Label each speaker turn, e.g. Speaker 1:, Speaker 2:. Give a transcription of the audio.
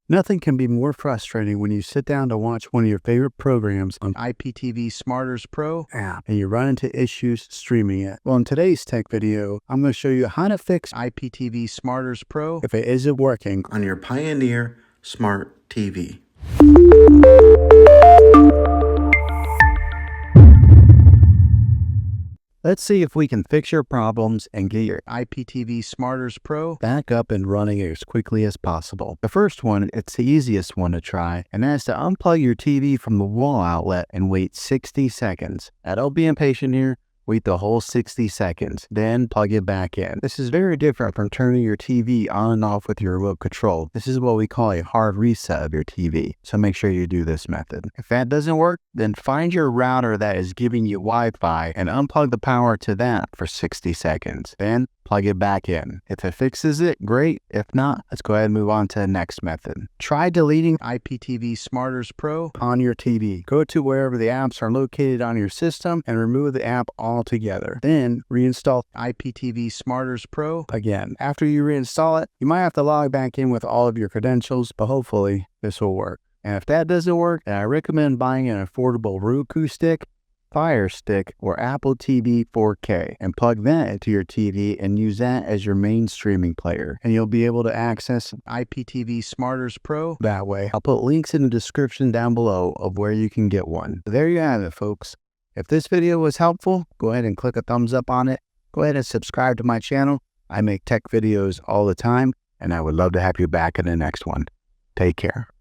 Speaker 1: Nothing can be more frustrating when you sit down to watch one of your favorite programs on IPTV Smarters Pro App and you run into issues streaming it. Well, in today's tech video, I'm going to show you how to fix IPTV Smarters Pro if it isn't working
Speaker 2: on your Pioneer Smart TV.
Speaker 1: Let's see if we can fix your problems and get your IPTV Smarters Pro back up and running as quickly as possible. The first one, it's the easiest one to try, and that's to unplug your TV from the wall outlet and wait 60 seconds. Now, don't be impatient here. Wait the whole 60 seconds, then plug it back in. This is very different from turning your TV on and off with your remote control. This is what we call a hard reset of your TV, so make sure you do this method. If that doesn't work, then find your router that is giving you Wi-Fi and unplug the power to that for 60 seconds. Then plug it back in. If it fixes it, great. If not, let's go ahead and move on to the next method. Try deleting IPTV Smarters Pro on your TV. Go to wherever the apps are located on your system and remove the app altogether. Then reinstall IPTV Smarters Pro again. After you reinstall it, you might have to log back in with all of your credentials, but hopefully this will work. And if that doesn't work, then I recommend buying an affordable Roku stick, Fire Stick, or Apple TV 4K and plug that into your TV and use that as your main streaming player. And you'll be able to access IPTV Smarters Pro that way. I'll put links in the description down below of where you can get one. There you have it, folks. If this video was helpful, go ahead and click a thumbs up on it. Go ahead and subscribe to my channel. I make tech videos all the time, and I would love to have you back in the next one. Take care.